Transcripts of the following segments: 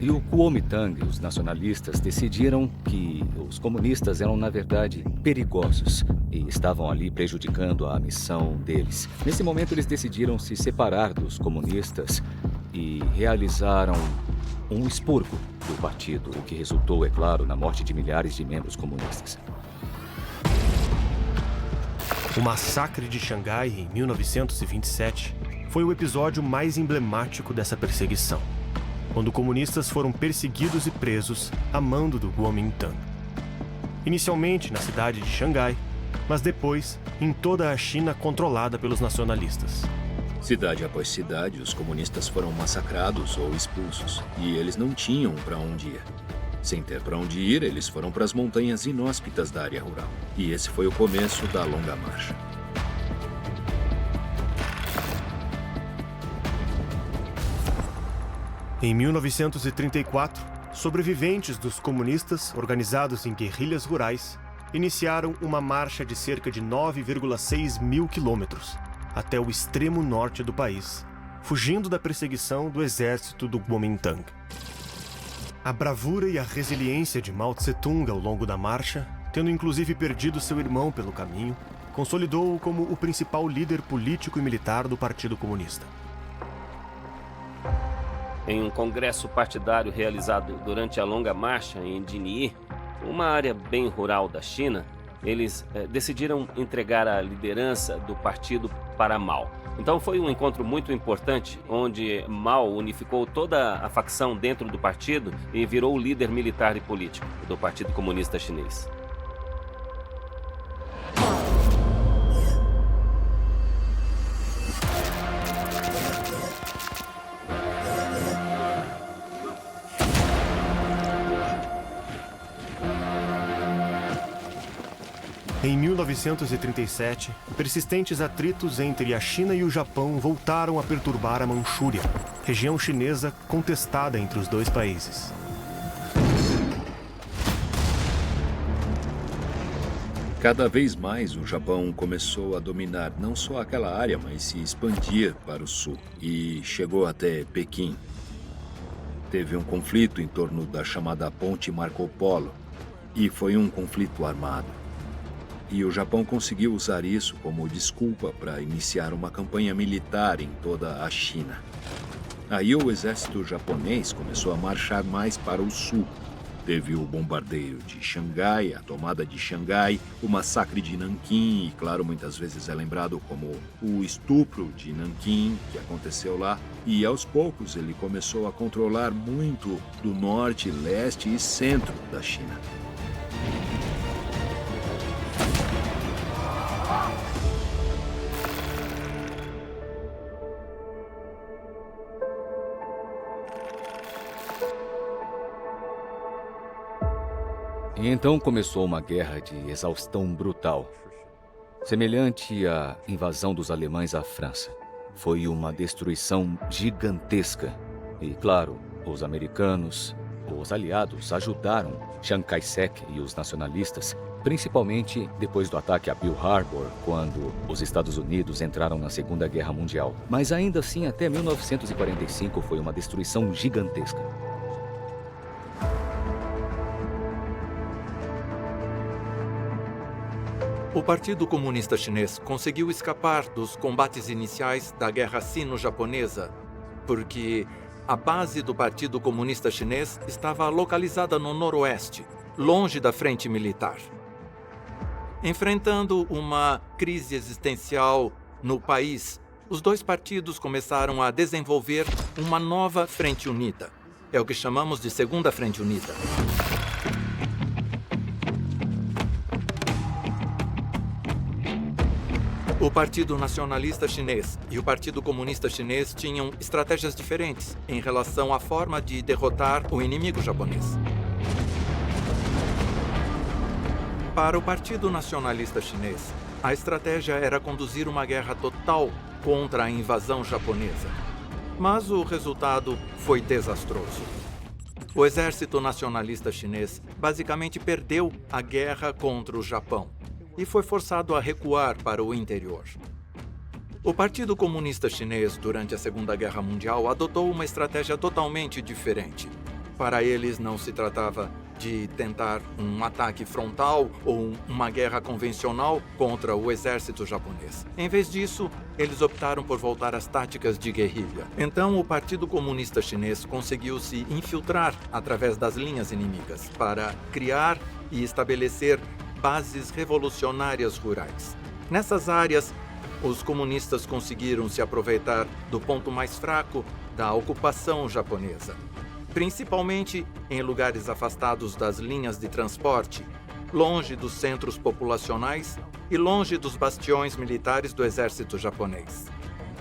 E o Kuomintang, os nacionalistas, decidiram que os comunistas eram, na verdade, perigosos e estavam ali prejudicando a missão deles. Nesse momento, eles decidiram se separar dos comunistas e realizaram um expurgo do partido, o que resultou, é claro, na morte de milhares de membros comunistas. O massacre de Xangai, em 1927, foi o episódio mais emblemático dessa perseguição, quando comunistas foram perseguidos e presos a mando do Kuomintang. Inicialmente na cidade de Xangai, mas depois em toda a China controlada pelos nacionalistas. Cidade após cidade, os comunistas foram massacrados ou expulsos, e eles não tinham para onde ir. Sem ter para onde ir, eles foram para as montanhas inóspitas da área rural. E esse foi o começo da longa marcha. Em 1934, sobreviventes dos comunistas, organizados em guerrilhas rurais, iniciaram uma marcha de cerca de 9,6 mil quilômetros até o extremo norte do país, fugindo da perseguição do exército do Kuomintang. A bravura e a resiliência de Mao Tse-tung ao longo da marcha, tendo inclusive perdido seu irmão pelo caminho, consolidou-o como o principal líder político e militar do Partido Comunista. Em um congresso partidário realizado durante a longa marcha em Jinyi, uma área bem rural da China, eles decidiram entregar a liderança do partido para Mao. Então foi um encontro muito importante, onde Mao unificou toda a facção dentro do partido e virou o líder militar e político do Partido Comunista Chinês. Em 1937, persistentes atritos entre a China e o Japão voltaram a perturbar a Manchúria, região chinesa contestada entre os dois países. Cada vez mais, o Japão começou a dominar não só aquela área, mas se expandir para o sul e chegou até Pequim. Teve um conflito em torno da chamada Ponte Marco Polo e foi um conflito armado. E o Japão conseguiu usar isso como desculpa para iniciar uma campanha militar em toda a China. Aí o exército japonês começou a marchar mais para o sul. Teve o bombardeio de Xangai, a tomada de Xangai, o massacre de Nanquim, e claro, muitas vezes é lembrado como o estupro de Nanquim, que aconteceu lá. E aos poucos ele começou a controlar muito do norte, leste e centro da China. E então começou uma guerra de exaustão brutal, semelhante à invasão dos alemães à França. Foi uma destruição gigantesca. E, claro, os americanos, os aliados, ajudaram Chiang Kai-shek e os nacionalistas, principalmente depois do ataque a Pearl Harbor, quando os Estados Unidos entraram na Segunda Guerra Mundial. Mas ainda assim, até 1945 foi uma destruição gigantesca. O Partido Comunista Chinês conseguiu escapar dos combates iniciais da Guerra Sino-Japonesa, porque a base do Partido Comunista Chinês estava localizada no noroeste, longe da frente militar. Enfrentando uma crise existencial no país, os dois partidos começaram a desenvolver uma nova frente unida. É o que chamamos de Segunda Frente Unida. O Partido Nacionalista Chinês e o Partido Comunista Chinês tinham estratégias diferentes em relação à forma de derrotar o inimigo japonês. Para o Partido Nacionalista Chinês, a estratégia era conduzir uma guerra total contra a invasão japonesa. Mas o resultado foi desastroso. O Exército Nacionalista Chinês basicamente perdeu a guerra contra o Japão e foi forçado a recuar para o interior. O Partido Comunista Chinês, durante a Segunda Guerra Mundial, adotou uma estratégia totalmente diferente. Para eles não se tratava de tentar um ataque frontal ou uma guerra convencional contra o exército japonês. Em vez disso, eles optaram por voltar às táticas de guerrilha. Então, o Partido Comunista Chinês conseguiu se infiltrar através das linhas inimigas para criar e estabelecer bases revolucionárias rurais. Nessas áreas, os comunistas conseguiram se aproveitar do ponto mais fraco da ocupação japonesa, principalmente em lugares afastados das linhas de transporte, longe dos centros populacionais e longe dos bastiões militares do exército japonês.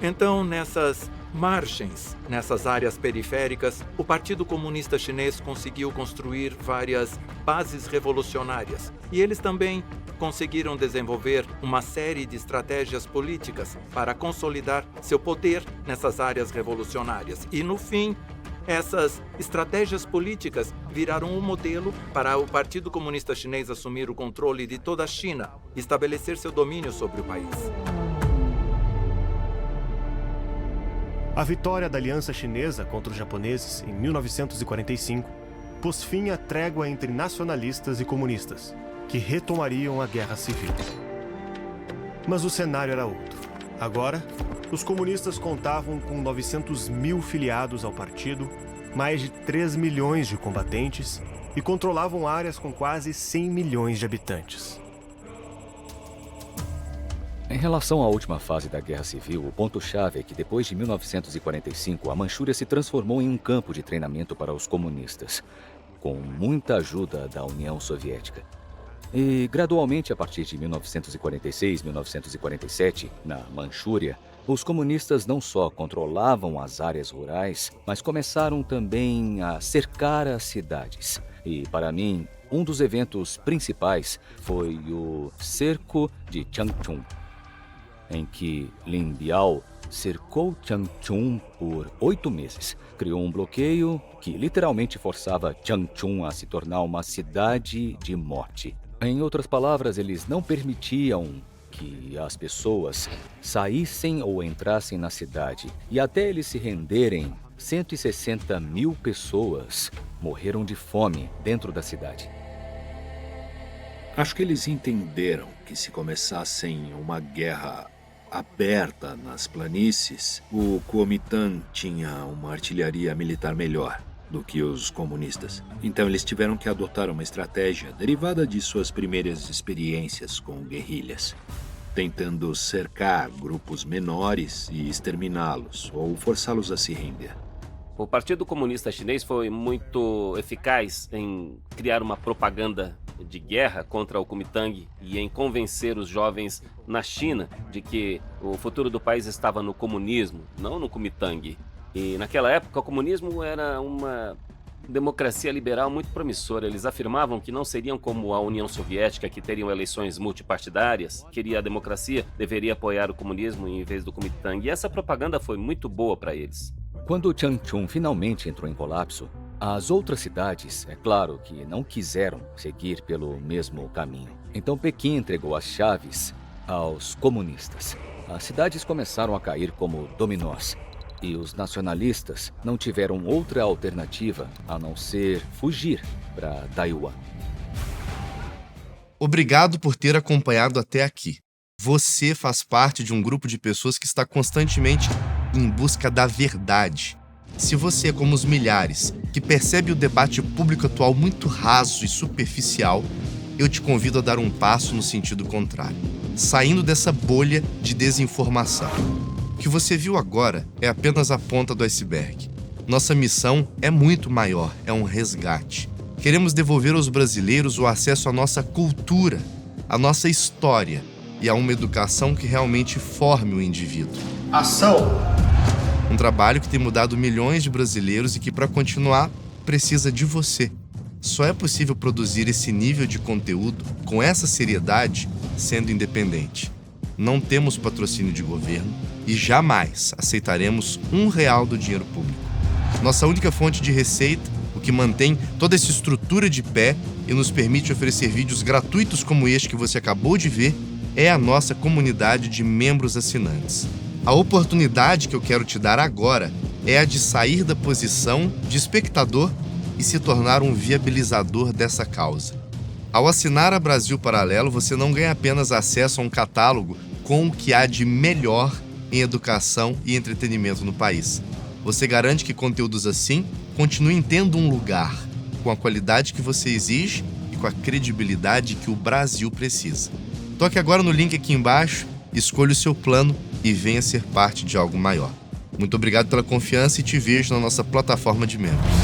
Então, nessas margens, nessas áreas periféricas, o Partido Comunista Chinês conseguiu construir várias bases revolucionárias e eles também conseguiram desenvolver uma série de estratégias políticas para consolidar seu poder nessas áreas revolucionárias. E, no fim, essas estratégias políticas viraram um modelo para o Partido Comunista Chinês assumir o controle de toda a China e estabelecer seu domínio sobre o país. A vitória da Aliança Chinesa contra os japoneses em 1945 pôs fim à trégua entre nacionalistas e comunistas, que retomariam a guerra civil. Mas o cenário era outro. Agora, os comunistas contavam com 900 mil filiados ao partido, mais de 3 milhões de combatentes e controlavam áreas com quase 100 milhões de habitantes. Em relação à última fase da Guerra Civil, o ponto-chave é que depois de 1945, a Manchúria se transformou em um campo de treinamento para os comunistas, com muita ajuda da União Soviética. E, gradualmente, a partir de 1946, 1947, na Manchúria, os comunistas não só controlavam as áreas rurais, mas começaram também a cercar as cidades. E, para mim, um dos eventos principais foi o cerco de Changchun, em que Lin Biao cercou Changchun por 8 meses. Criou um bloqueio que literalmente forçava Changchun a se tornar uma cidade de morte. Em outras palavras, eles não permitiam que as pessoas saíssem ou entrassem na cidade. E até eles se renderem, 160 mil pessoas morreram de fome dentro da cidade. Acho que eles entenderam que se começassem uma guerra aberta nas planícies, o Kuomintang tinha uma artilharia militar melhor do que os comunistas. Então eles tiveram que adotar uma estratégia derivada de suas primeiras experiências com guerrilhas, tentando cercar grupos menores e exterminá-los ou forçá-los a se render. O Partido Comunista Chinês foi muito eficaz em criar uma propaganda de guerra contra o Kuomintang e em convencer os jovens na China de que o futuro do país estava no comunismo, não no Kuomintang. E naquela época o comunismo era uma democracia liberal muito promissora. Eles afirmavam que não seriam como a União Soviética, que teriam eleições multipartidárias. Queria a democracia, deveria apoiar o comunismo em vez do Kuomintang. E essa propaganda foi muito boa para eles. Quando Changchun finalmente entrou em colapso, as outras cidades, é claro que não quiseram seguir pelo mesmo caminho. Então Pequim entregou as chaves aos comunistas. As cidades começaram a cair como dominós. E os nacionalistas não tiveram outra alternativa a não ser fugir para Taiwan. Obrigado por ter acompanhado até aqui. Você faz parte de um grupo de pessoas que está constantemente em busca da verdade. Se você é como os milhares que percebe o debate público atual muito raso e superficial, eu te convido a dar um passo no sentido contrário, saindo dessa bolha de desinformação. O que você viu agora é apenas a ponta do iceberg. Nossa missão é muito maior, é um resgate. Queremos devolver aos brasileiros o acesso à nossa cultura, à nossa história e a uma educação que realmente forme o indivíduo. Ação! Um trabalho que tem mudado milhões de brasileiros e que, para continuar, precisa de você. Só é possível produzir esse nível de conteúdo com essa seriedade sendo independente. Não temos patrocínio de governo e jamais aceitaremos R$1 do dinheiro público. Nossa única fonte de receita, o que mantém toda essa estrutura de pé e nos permite oferecer vídeos gratuitos como este que você acabou de ver, é a nossa comunidade de membros assinantes. A oportunidade que eu quero te dar agora é a de sair da posição de espectador e se tornar um viabilizador dessa causa. Ao assinar a Brasil Paralelo, você não ganha apenas acesso a um catálogo com o que há de melhor em educação e entretenimento no país. Você garante que conteúdos assim continuem tendo um lugar, com a qualidade que você exige e com a credibilidade que o Brasil precisa. Toque agora no link aqui embaixo, escolha o seu plano e venha ser parte de algo maior. Muito obrigado pela confiança e te vejo na nossa plataforma de membros.